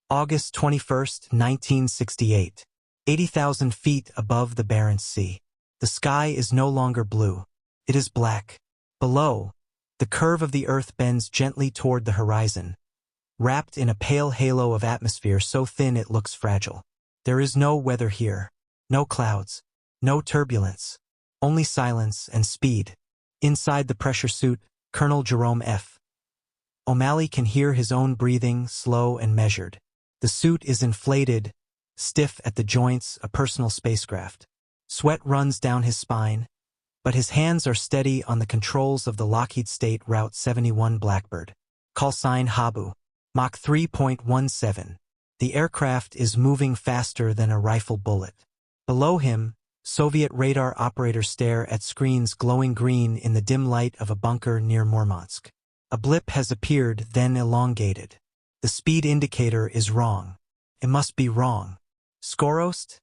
August 21st, 1968. 80,000 feet above the Barents Sea. The sky is no longer blue. It is black. Below, the curve of the Earth bends gently toward the horizon, wrapped in a pale halo of atmosphere so thin it looks fragile. There is no weather here. No clouds. No turbulence. Only silence and speed. Inside the pressure suit, Colonel Jerome F. O'Malley can hear his own breathing, slow and measured. The suit is inflated, stiff at the joints, a personal spacecraft. Sweat runs down his spine, but his hands are steady on the controls of the Lockheed SR-71 Blackbird. Call sign Habu. Mach 3.17. The aircraft is moving faster than a rifle bullet. Below him, Soviet radar operators stare at screens glowing green in the dim light of a bunker near Murmansk. A blip has appeared, then elongated. The speed indicator is wrong. It must be wrong. Skorost?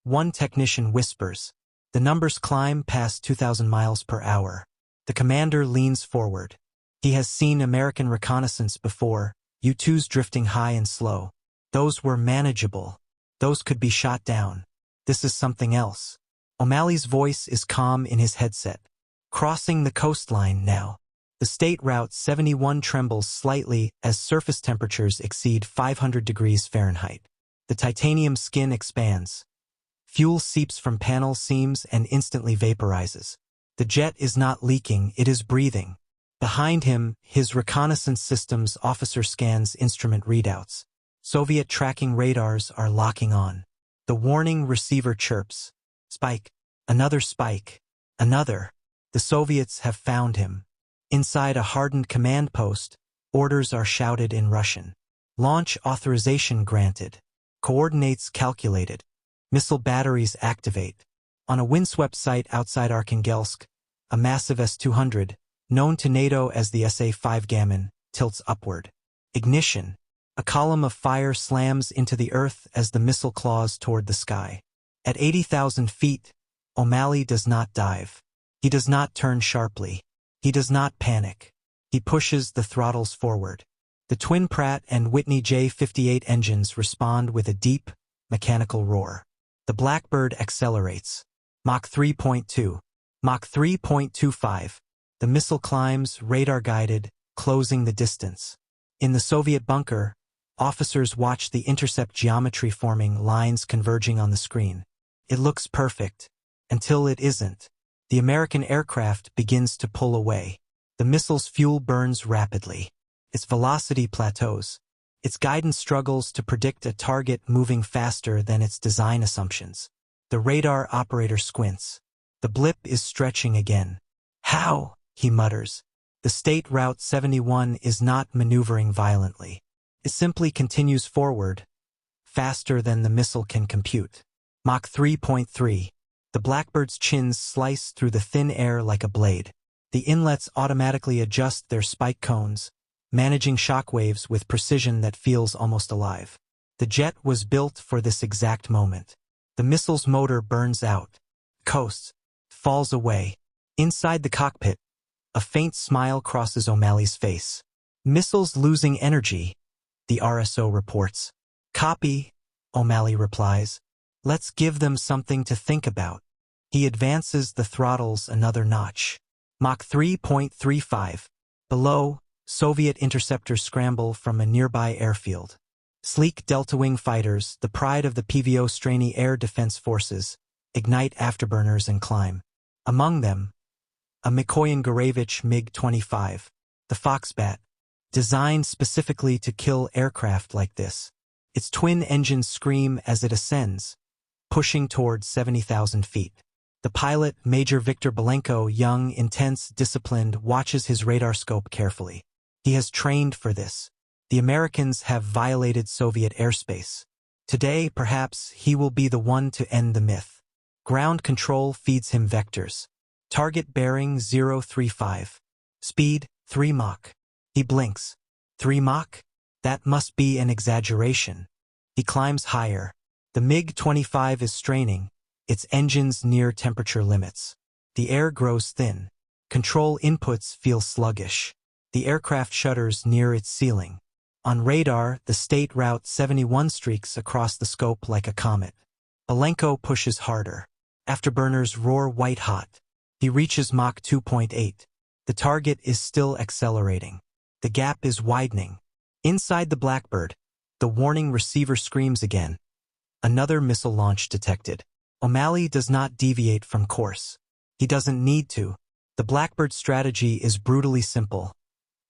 One technician whispers. The numbers climb past 2,000 miles per hour. The commander leans forward. He has seen American reconnaissance before, U-2s drifting high and slow. Those were manageable. Those could be shot down. This is something else. O'Malley's voice is calm in his headset. Crossing the coastline now. The State Route 71 trembles slightly as surface temperatures exceed 500 degrees Fahrenheit. The titanium skin expands. Fuel seeps from panel seams and instantly vaporizes. The jet is not leaking, it is breathing. Behind him, his reconnaissance systems officer scans instrument readouts. Soviet tracking radars are locking on. The warning receiver chirps. Spike. Another spike. Another. The Soviets have found him. Inside a hardened command post, orders are shouted in Russian. Launch authorization granted. Coordinates calculated. Missile batteries activate. On a windswept site outside Arkhangelsk, a massive S-200, known to NATO as the SA-5 Gammon, tilts upward. Ignition. A column of fire slams into the earth as the missile claws toward the sky. At 80,000 feet, O'Malley does not dive. He does not turn sharply. He does not panic. He pushes the throttles forward. The twin Pratt and Whitney J-58 engines respond with a deep, mechanical roar. The Blackbird accelerates. Mach 3.2. Mach 3.25. The missile climbs, radar-guided, closing the distance. In the Soviet bunker, officers watch the intercept geometry forming, lines converging on the screen. It looks perfect. Until it isn't. The American aircraft begins to pull away. The missile's fuel burns rapidly. Its velocity plateaus. Its guidance struggles to predict a target moving faster than its design assumptions. The radar operator squints. The blip is stretching again. How? He mutters. The State Route 71 is not maneuvering violently. It simply continues forward, faster than the missile can compute. Mach 3.3. The Blackbird's chins slice through the thin air like a blade. The inlets automatically adjust their spike cones, managing shockwaves with precision that feels almost alive. The jet was built for this exact moment. The missile's motor burns out, coasts, falls away. Inside the cockpit, a faint smile crosses O'Malley's face. Missiles losing energy, the RSO reports. Copy, O'Malley replies. Let's give them something to think about. He advances the throttles another notch. Mach 3.35. Below, Soviet interceptors scramble from a nearby airfield. Sleek delta-wing fighters, the pride of the PVO Strany Air Defense Forces, ignite afterburners and climb. Among them, a Mikoyan-Gurevich MiG-25, the Foxbat, designed specifically to kill aircraft like this. Its twin engines scream as it ascends, pushing toward 70,000 feet. The pilot, Major Viktor Belenko, young, intense, disciplined, watches his radar scope carefully. He has trained for this. The Americans have violated Soviet airspace. Today, perhaps, he will be the one to end the myth. Ground control feeds him vectors. Target bearing 035. Speed, 3 Mach. He blinks. 3 Mach? That must be an exaggeration. He climbs higher. The MiG-25 is straining, its engines near temperature limits. The air grows thin. Control inputs feel sluggish. The aircraft shudders near its ceiling. On radar, the state Route 71 streaks across the scope like a comet. Malenko pushes harder. Afterburners roar white-hot. He reaches Mach 2.8. The target is still accelerating. The gap is widening. Inside the Blackbird, the warning receiver screams again. Another missile launch detected. O'Malley does not deviate from course. He doesn't need to. The Blackbird strategy is brutally simple.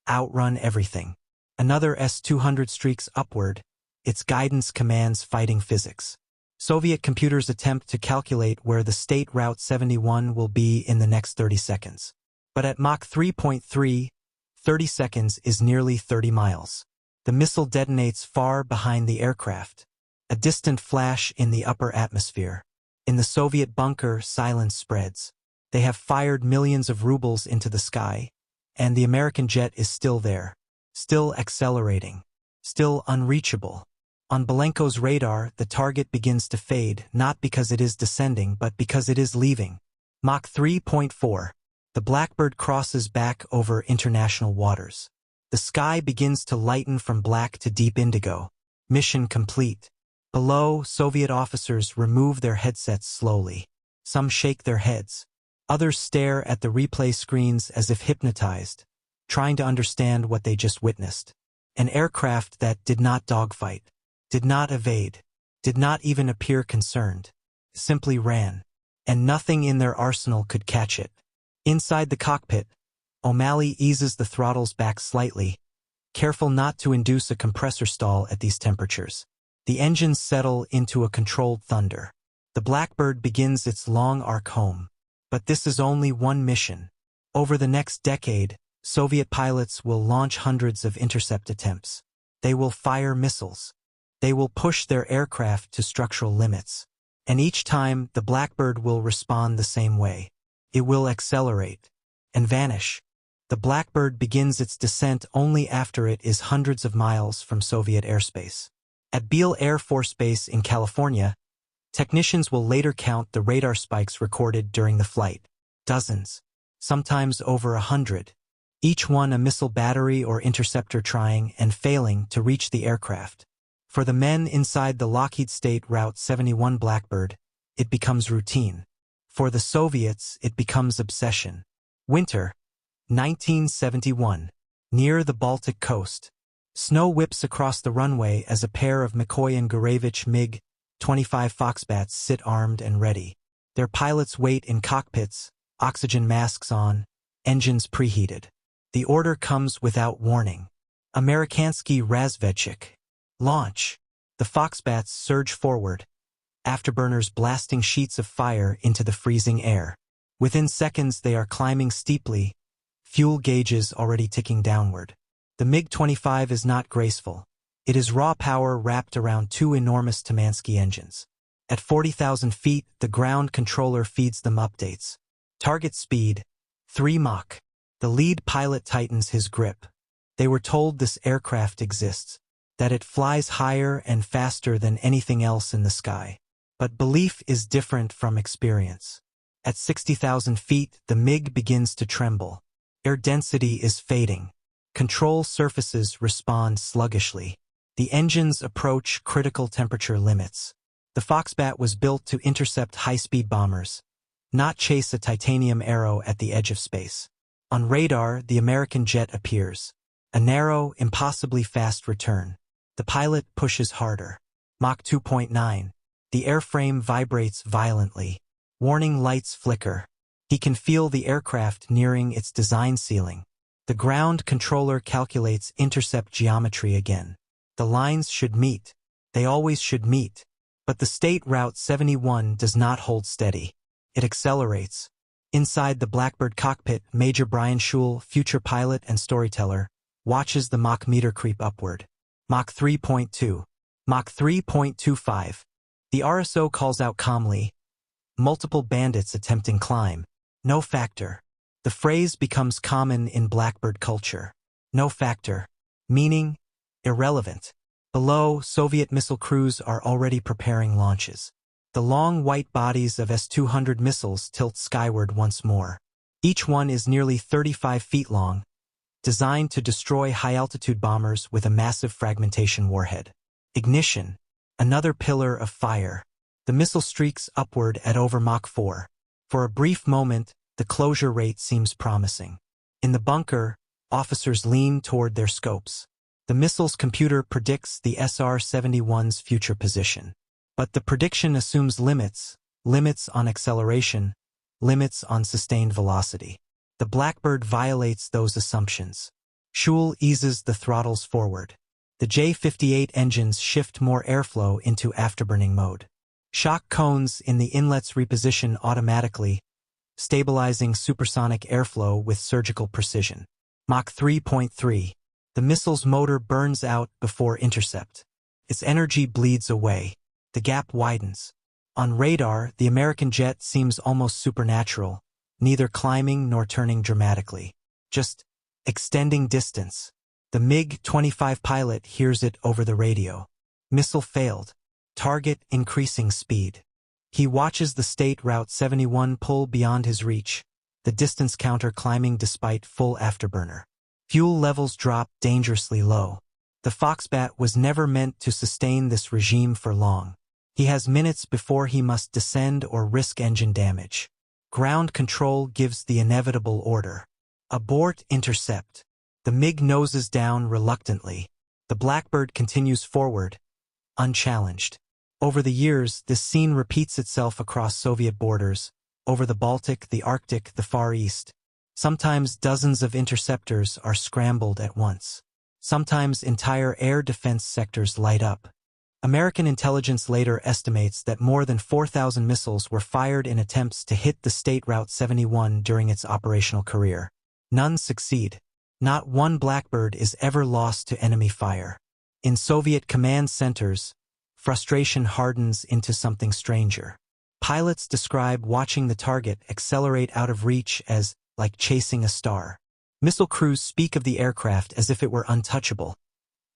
Outrun everything. Another S-200 streaks upward. Its guidance commands fighting physics. Soviet computers attempt to calculate where the state Route 71 will be in the next 30 seconds. But at Mach 3.3, 30 seconds is nearly 30 miles. The missile detonates far behind the aircraft. A distant flash in the upper atmosphere. In the Soviet bunker, silence spreads. They have fired millions of rubles into the sky, and the American jet is still there, still accelerating, still unreachable. On Malenko's radar, the target begins to fade, not because it is descending, but because it is leaving. Mach 3.4. The Blackbird crosses back over international waters. The sky begins to lighten from black to deep indigo. Mission complete. Below, Soviet officers remove their headsets slowly. Some shake their heads. Others stare at the replay screens as if hypnotized, trying to understand what they just witnessed. An aircraft that did not dogfight, did not evade, did not even appear concerned, simply ran, and nothing in their arsenal could catch it. Inside the cockpit, O'Malley eases the throttles back slightly, careful not to induce a compressor stall at these temperatures. The engines settle into a controlled thunder. The Blackbird begins its long arc home. But this is only one mission. Over the next decade, Soviet pilots will launch hundreds of intercept attempts. They will fire missiles. They will push their aircraft to structural limits. And each time, the Blackbird will respond the same way. It will accelerate and vanish. The Blackbird begins its descent only after it is hundreds of miles from Soviet airspace. At Beale Air Force Base in California, technicians will later count the radar spikes recorded during the flight. Dozens, sometimes over 100. Each one a missile battery or interceptor trying and failing to reach the aircraft. For the men inside the Lockheed State Route 71 Blackbird, it becomes routine. For the Soviets, it becomes obsession. Winter, 1971. Near the Baltic coast. Snow whips across the runway as a pair of Mikoyan-Gurevich MiG-25 Foxbats sit armed and ready. Their pilots wait in cockpits, oxygen masks on, engines preheated. The order comes without warning. Amerikansky Razvedchik. Launch. The Foxbats surge forward, afterburners blasting sheets of fire into the freezing air. Within seconds they are climbing steeply, fuel gauges already ticking downward. The MiG-25 is not graceful. It is raw power wrapped around two enormous Tamansky engines. At 40,000 feet, the ground controller feeds them updates. Target speed, 3 Mach. The lead pilot tightens his grip. They were told this aircraft exists, that it flies higher and faster than anything else in the sky. But belief is different from experience. At 60,000 feet, the MiG begins to tremble. Air density is fading. Control surfaces respond sluggishly. The engines approach critical temperature limits. The Foxbat was built to intercept high-speed bombers, not chase a titanium arrow at the edge of space. On radar, the American jet appears. A narrow, impossibly fast return. The pilot pushes harder. Mach 2.9. The airframe vibrates violently. Warning lights flicker. He can feel the aircraft nearing its design ceiling. The ground controller calculates intercept geometry again. The lines should meet. They always should meet. But the State Route 71 does not hold steady. It accelerates. Inside the Blackbird cockpit, Major Brian Schul, future pilot and storyteller, watches the Mach meter creep upward. Mach 3.2. Mach 3.25. The RSO calls out calmly. Multiple bandits attempting climb. No factor. The phrase becomes common in Blackbird culture. No factor. Meaning, irrelevant. Below, Soviet missile crews are already preparing launches. The long white bodies of S-200 missiles tilt skyward once more. Each one is nearly 35 feet long, designed to destroy high-altitude bombers with a massive fragmentation warhead. Ignition, another pillar of fire. The missile streaks upward at over Mach 4. For a brief moment, the closure rate seems promising. In the bunker, officers lean toward their scopes. The missile's computer predicts the SR-71's future position. But the prediction assumes limits on acceleration, limits on sustained velocity. The Blackbird violates those assumptions. Schul eases the throttles forward. The J-58 engines shift more airflow into afterburning mode. Shock cones in the inlets reposition automatically, stabilizing supersonic airflow with surgical precision. Mach 3.3. The missile's motor burns out before intercept. Its energy bleeds away. The gap widens. On radar, the American jet seems almost supernatural, neither climbing nor turning dramatically, just extending distance. The MiG-25 pilot hears it over the radio. Missile failed. Target increasing speed. He watches the State Route 71 pull beyond his reach, the distance counter climbing despite full afterburner. Fuel levels drop dangerously low. The Foxbat was never meant to sustain this regime for long. He has minutes before he must descend or risk engine damage. Ground control gives the inevitable order. Abort intercept. The MiG noses down reluctantly. The Blackbird continues forward, unchallenged. Over the years, this scene repeats itself across Soviet borders, over the Baltic, the Arctic, the Far East. Sometimes dozens of interceptors are scrambled at once. Sometimes entire air defense sectors light up. American intelligence later estimates that more than 4,000 missiles were fired in attempts to hit the State Route 71 during its operational career. None succeed. Not one Blackbird is ever lost to enemy fire. In Soviet command centers, frustration hardens into something stranger. Pilots describe watching the target accelerate out of reach as like chasing a star. Missile crews speak of the aircraft as if it were untouchable,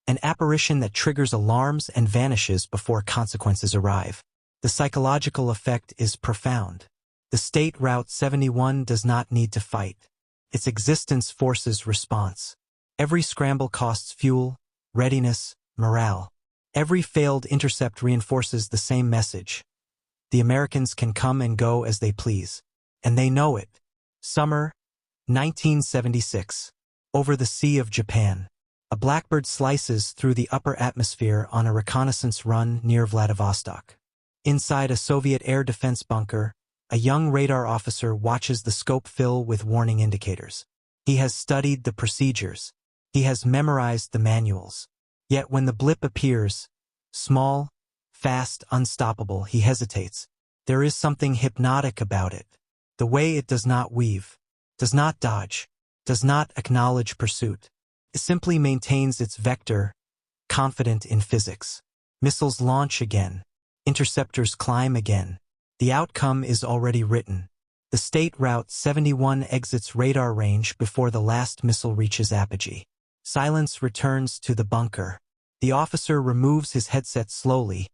an apparition that triggers alarms and vanishes before consequences arrive. The psychological effect is profound. The State Route 71 does not need to fight. Its existence forces response. Every scramble costs fuel, readiness, morale. Every failed intercept reinforces the same message. The Americans can come and go as they please. And they know it. Summer, 1976. Over the Sea of Japan. A Blackbird slices through the upper atmosphere on a reconnaissance run near Vladivostok. Inside a Soviet air defense bunker, a young radar officer watches the scope fill with warning indicators. He has studied the procedures. He has memorized the manuals. Yet when the blip appears, small, fast, unstoppable, he hesitates. There is something hypnotic about it. The way it does not weave, does not dodge, does not acknowledge pursuit. It simply maintains its vector, confident in physics. Missiles launch again. Interceptors climb again. The outcome is already written. The State Route 71 exits radar range before the last missile reaches apogee. Silence returns to the bunker. The officer removes his headset slowly,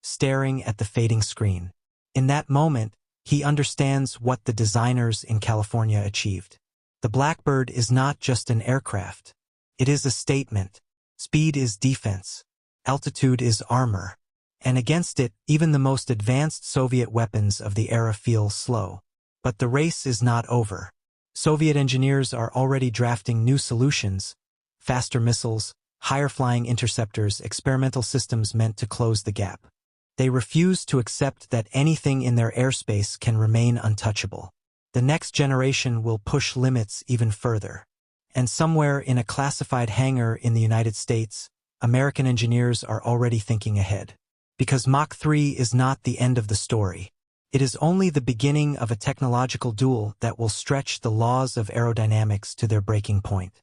staring at the fading screen. In that moment, he understands what the designers in California achieved. The Blackbird is not just an aircraft. It is a statement. Speed is defense. Altitude is armor. And against it, even the most advanced Soviet weapons of the era feel slow. But the race is not over. Soviet engineers are already drafting new solutions, faster missiles, higher-flying interceptors, experimental systems meant to close the gap. They refuse to accept that anything in their airspace can remain untouchable. The next generation will push limits even further. And somewhere in a classified hangar in the United States, American engineers are already thinking ahead. Because Mach 3 is not the end of the story. It is only the beginning of a technological duel that will stretch the laws of aerodynamics to their breaking point.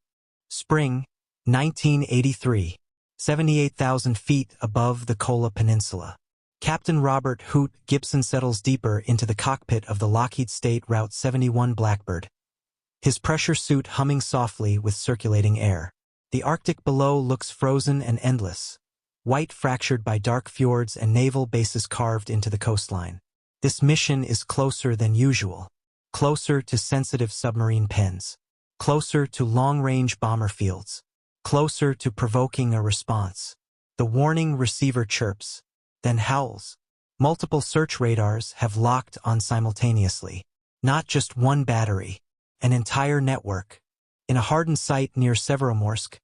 Spring, 1983. 78,000 feet above the Kola Peninsula. Captain Robert Hoot Gibson settles deeper into the cockpit of the Lockheed State Route 71 Blackbird, his pressure suit humming softly with circulating air. The Arctic below looks frozen and endless, white fractured by dark fjords and naval bases carved into the coastline. This mission is closer than usual, closer to sensitive submarine pens. closer to long-range bomber fields, closer to provoking a response. The warning receiver chirps, then howls. Multiple search radars have locked on simultaneously. Not just one battery, an entire network. In a hardened site near Severomorsk,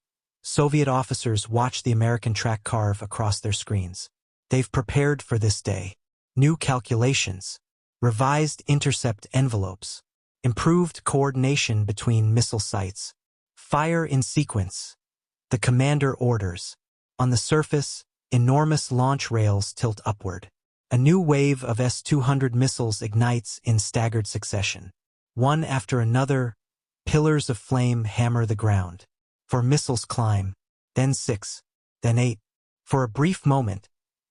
Soviet officers watch the American track carve across their screens. They've prepared for this day. New calculations, revised intercept envelopes, improved coordination between missile sites, fire in sequence. The commander orders. On the surface, enormous launch rails tilt upward. A new wave of S-200 missiles ignites in staggered succession. One after another, pillars of flame hammer the ground. 4 missiles climb, then 6, then 8. For a brief moment,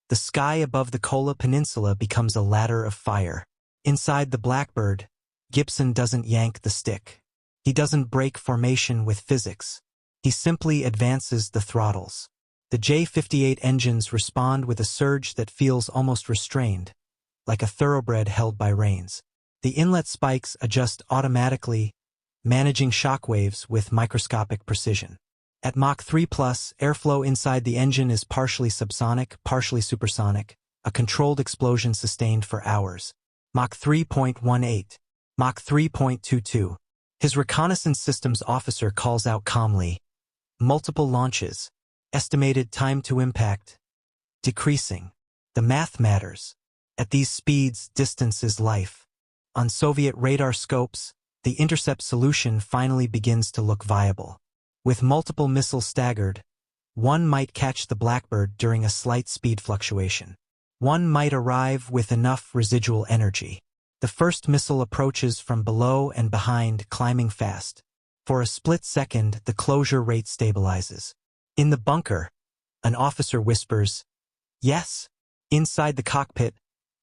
the sky above the Kola Peninsula becomes a ladder of fire. Inside the Blackbird, Gibson doesn't yank the stick. He doesn't break formation with physics. He simply advances the throttles. The J-58 engines respond with a surge that feels almost restrained, like a thoroughbred held by reins. The inlet spikes adjust automatically, managing shock waves with microscopic precision. At Mach 3+, airflow inside the engine is partially subsonic, partially supersonic, a controlled explosion sustained for hours. Mach 3.18. Mach 3.22. His reconnaissance systems officer calls out calmly. Multiple launches. Estimated time to impact. Decreasing. The math matters. At these speeds, distance is life. On Soviet radar scopes, the intercept solution finally begins to look viable. With multiple missiles staggered, one might catch the Blackbird during a slight speed fluctuation. One might arrive with enough residual energy. The first missile approaches from below and behind, climbing fast. For a split second, the closure rate stabilizes. In the bunker, an officer whispers, "Yes." Inside the cockpit,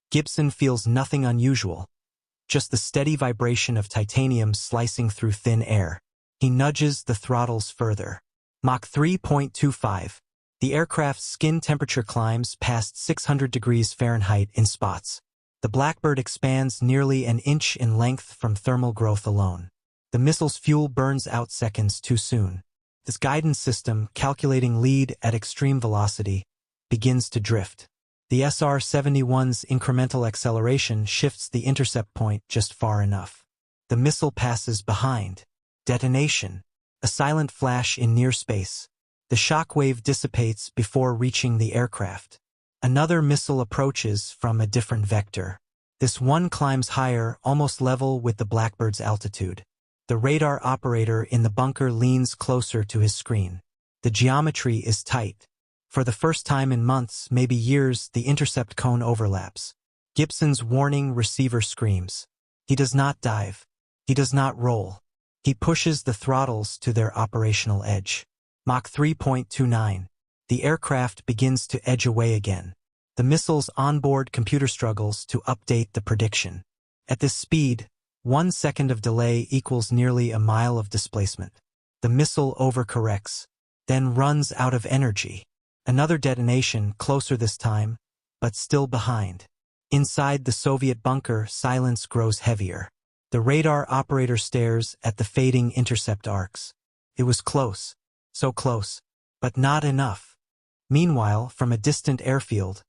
Gibson feels nothing unusual, just the steady vibration of titanium slicing through thin air. He nudges the throttles further. Mach 3.25. The aircraft's skin temperature climbs past 600 degrees Fahrenheit in spots. The Blackbird expands nearly an inch in length from thermal growth alone. The missile's fuel burns out seconds too soon. This guidance system, calculating lead at extreme velocity, begins to drift. The SR-71's incremental acceleration shifts the intercept point just far enough. The missile passes behind. Detonation. A silent flash in near space. The shockwave dissipates before reaching the aircraft. Another missile approaches from a different vector. This one climbs higher, almost level with the Blackbird's altitude. The radar operator in the bunker leans closer to his screen. The geometry is tight. For the first time in months, maybe years, the intercept cone overlaps. Gibson's warning receiver screams. He does not dive. He does not roll. He pushes the throttles to their operational edge. Mach 3.29. The aircraft begins to edge away again. The missile's onboard computer struggles to update the prediction. At this speed, 1 second of delay equals nearly a mile of displacement. The missile overcorrects, then runs out of energy. Another detonation, closer this time, but still behind. Inside the Soviet bunker, silence grows heavier. The radar operator stares at the fading intercept arcs. It was close, so close, but not enough. Meanwhile, from a distant airfield,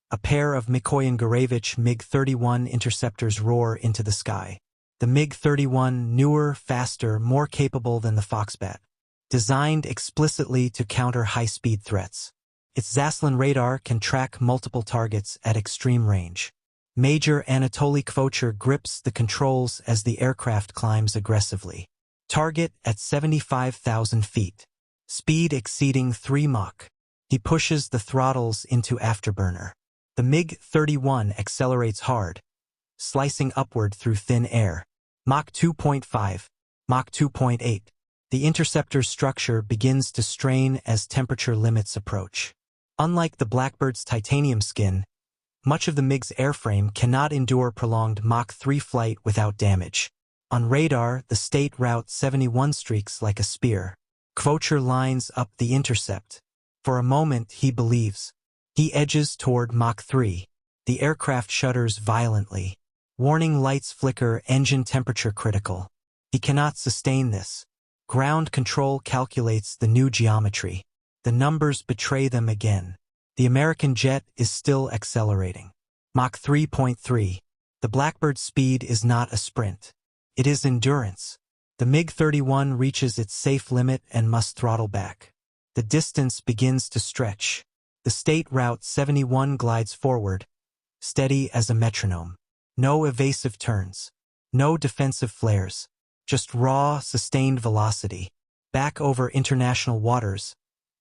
a pair of Mikoyan-Gurevich MiG-31 interceptors roar into the sky. The MiG-31, newer, faster, more capable than the Foxbat, designed explicitly to counter high-speed threats. Its Zaslin radar can track multiple targets at extreme range. Major Anatoly Kvocher grips the controls as the aircraft climbs aggressively. Target at 75,000 feet. Speed exceeding 3 Mach. He pushes the throttles into afterburner. The MiG-31 accelerates hard, slicing upward through thin air. Mach 2.5, Mach 2.8. The interceptor's structure begins to strain as temperature limits approach. Unlike the Blackbird's titanium skin, much of the MiG's airframe cannot endure prolonged Mach 3 flight without damage. On radar, the state route 71 streaks like a spear. Kvocher lines up the intercept. For a moment, he believes. He edges toward Mach 3. The aircraft shudders violently. Warning lights flicker, engine temperature critical. He cannot sustain this. Ground control calculates the new geometry. The numbers betray them again. The American jet is still accelerating. Mach 3.3. The Blackbird's speed is not a sprint. It is endurance. The MiG-31 reaches its safe limit and must throttle back. The distance begins to stretch. The State Route 71 glides forward, steady as a metronome. No evasive turns. No defensive flares. Just raw, sustained velocity. Back over international waters,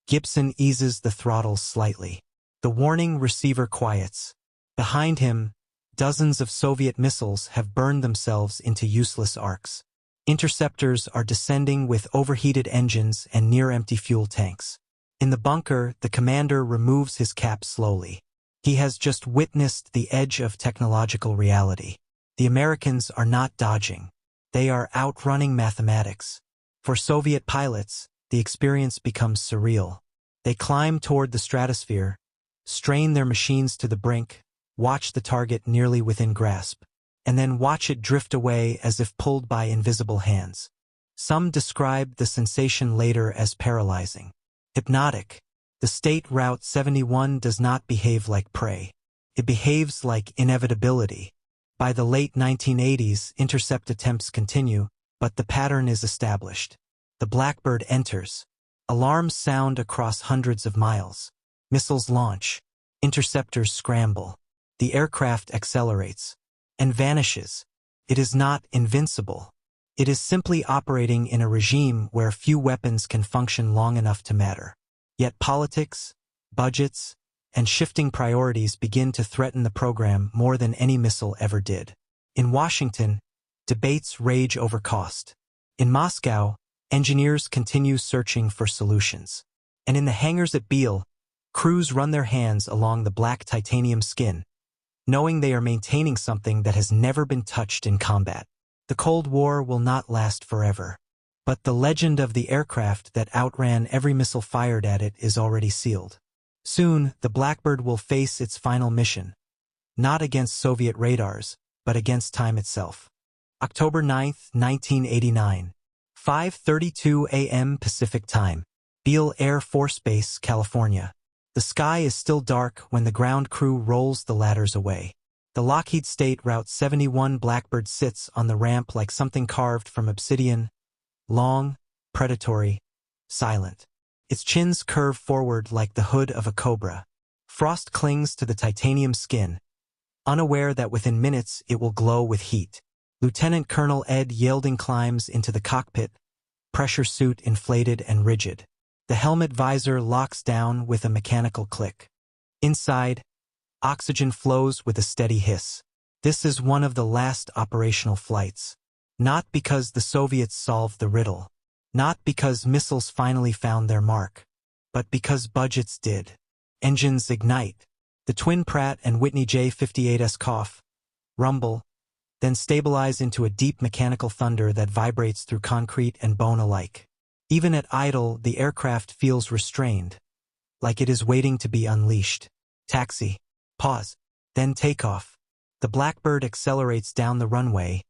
Gibson eases the throttles slightly. The warning receiver quiets. Behind him, dozens of Soviet missiles have burned themselves into useless arcs. Interceptors are descending with overheated engines and near-empty fuel tanks. In the bunker, the commander removes his cap slowly. He has just witnessed the edge of technological reality. The Americans are not dodging. They are outrunning mathematics. For Soviet pilots, the experience becomes surreal. They climb toward the stratosphere, strain their machines to the brink, watch the target nearly within grasp, and then watch it drift away as if pulled by invisible hands. Some describe the sensation later as paralyzing. Hypnotic. The State Route 71 does not behave like prey. It behaves like inevitability. By the late 1980s, intercept attempts continue, but the pattern is established. The Blackbird enters. Alarms sound across hundreds of miles. Missiles launch. Interceptors scramble. The aircraft accelerates and vanishes. It is not invincible. It is simply operating in a regime where few weapons can function long enough to matter. Yet politics, budgets, and shifting priorities begin to threaten the program more than any missile ever did. In Washington, debates rage over cost. In Moscow, engineers continue searching for solutions. And in the hangars at Beale, crews run their hands along the black titanium skin, knowing they are maintaining something that has never been touched in combat. The Cold War will not last forever. But the legend of the aircraft that outran every missile fired at it is already sealed. Soon, the Blackbird will face its final mission, not against Soviet radars, but against time itself. October 9, 1989, 5:32 a.m. Pacific Time, Beale Air Force Base, California. The sky is still dark when the ground crew rolls the ladders away. The Lockheed State Route 71 Blackbird sits on the ramp like something carved from obsidian, long, predatory, silent. Its chins curve forward like the hood of a cobra. Frost clings to the titanium skin, unaware that within minutes it will glow with heat. Lieutenant Colonel Ed Yielding climbs into the cockpit, pressure suit inflated and rigid. The helmet visor locks down with a mechanical click. Inside, oxygen flows with a steady hiss. This is one of the last operational flights. Not because the Soviets solved the riddle. Not because missiles finally found their mark. But because budgets did. Engines ignite. The twin Pratt and Whitney J-58s cough, rumble, then stabilize into a deep mechanical thunder that vibrates through concrete and bone alike. Even at idle, the aircraft feels restrained, like it is waiting to be unleashed. Taxi. Pause. Then takeoff. The Blackbird accelerates down the runway,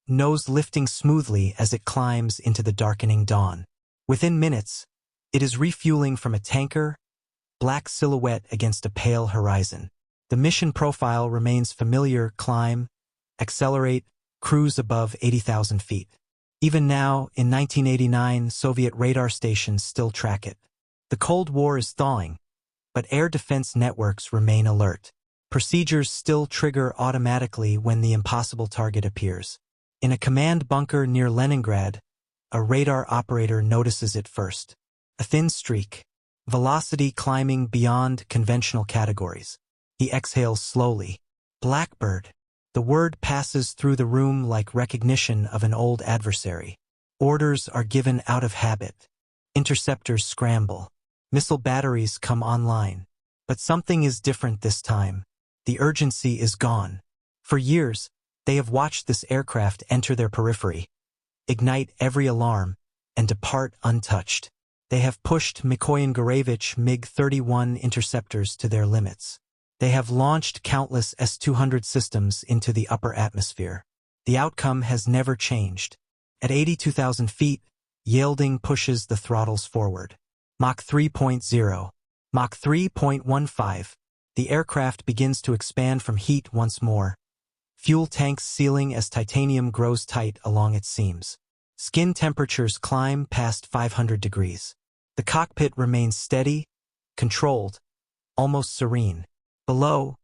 nose lifting smoothly as it climbs into the darkening dawn. Within minutes, it is refueling from a tanker, black silhouette against a pale horizon. The mission profile remains familiar: climb, accelerate, cruise above 80,000 feet. Even now, in 1989, Soviet radar stations still track it. The Cold War is thawing, but air defense networks remain alert. Procedures still trigger automatically when the impossible target appears. In a command bunker near Leningrad, a radar operator notices it first. A thin streak, velocity climbing beyond conventional categories. He exhales slowly. Blackbird. The word passes through the room like recognition of an old adversary. Orders are given out of habit. Interceptors scramble. Missile batteries come online. But something is different this time. The urgency is gone. For years, they have watched this aircraft enter their periphery, ignite every alarm, and depart untouched. They have pushed Mikoyan-Gurevich MiG-31 interceptors to their limits. They have launched countless S-200 systems into the upper atmosphere. The outcome has never changed. At 82,000 feet, Yielding pushes the throttles forward. Mach 3.0. Mach 3.15. The aircraft begins to expand from heat once more. Fuel tanks sealing as titanium grows tight along its seams. Skin temperatures climb past 500 degrees. The cockpit remains steady, controlled, almost serene. Below,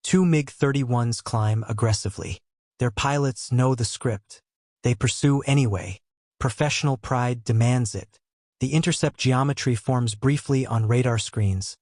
two MiG-31s climb aggressively. Their pilots know the script. They pursue anyway. Professional pride demands it. The intercept geometry forms briefly on radar screens,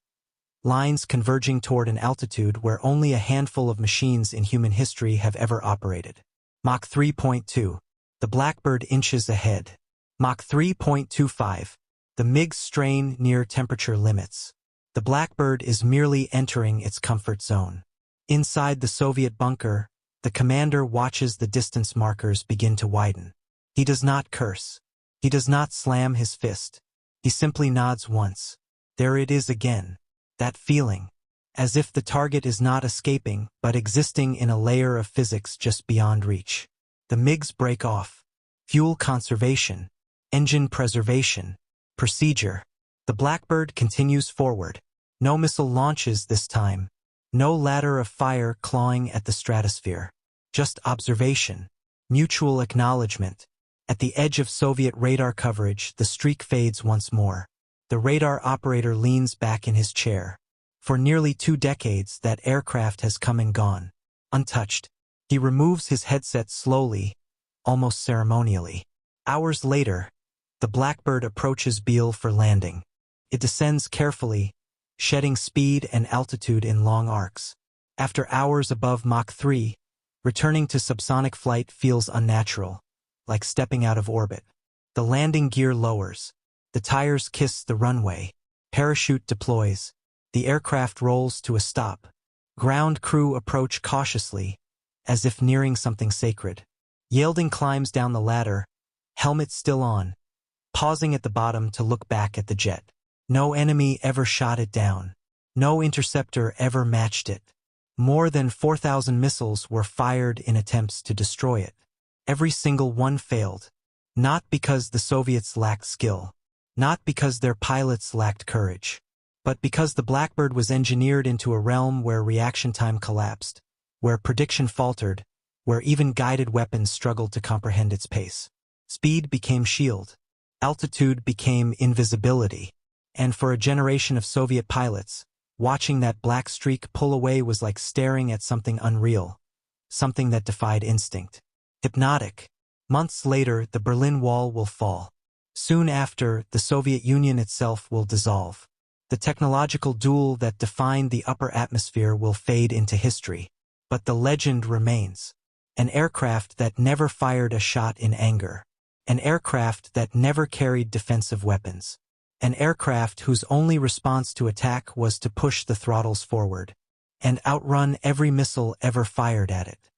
lines converging toward an altitude where only a handful of machines in human history have ever operated. Mach 3.2. The Blackbird inches ahead. Mach 3.25. The MiGs strain near temperature limits. The Blackbird is merely entering its comfort zone. Inside the Soviet bunker, the commander watches the distance markers begin to widen. He does not curse. He does not slam his fist. He simply nods once. There it is again. That feeling. As if the target is not escaping, but existing in a layer of physics just beyond reach. The MiGs break off. Fuel conservation. Engine preservation. Procedure. The Blackbird continues forward. No missile launches this time. No ladder of fire clawing at the stratosphere. Just observation. Mutual acknowledgement. At the edge of Soviet radar coverage, the streak fades once more. The radar operator leans back in his chair. For nearly 2 decades, that aircraft has come and gone, untouched. He removes his headset slowly, almost ceremonially. Hours later, the Blackbird approaches Beale for landing. It descends carefully, shedding speed and altitude in long arcs. After hours above Mach 3, returning to subsonic flight feels unnatural, like stepping out of orbit. The landing gear lowers. The tires kiss the runway. Parachute deploys. The aircraft rolls to a stop. Ground crew approach cautiously, as if nearing something sacred. Yielding climbs down the ladder, helmet still on, pausing at the bottom to look back at the jet. No enemy ever shot it down. No interceptor ever matched it. More than 4,000 missiles were fired in attempts to destroy it. Every single one failed. Not because the Soviets lacked skill. Not because their pilots lacked courage. But because the Blackbird was engineered into a realm where reaction time collapsed, where prediction faltered, where even guided weapons struggled to comprehend its pace. Speed became shield. Altitude became invisibility. And for a generation of Soviet pilots, watching that black streak pull away was like staring at something unreal, something that defied instinct. Hypnotic. Months later, the Berlin Wall will fall. Soon after, the Soviet Union itself will dissolve. The technological duel that defined the upper atmosphere will fade into history. But the legend remains. An aircraft that never fired a shot in anger. An aircraft that never carried defensive weapons. An aircraft whose only response to attack was to push the throttles forward and outrun every missile ever fired at it.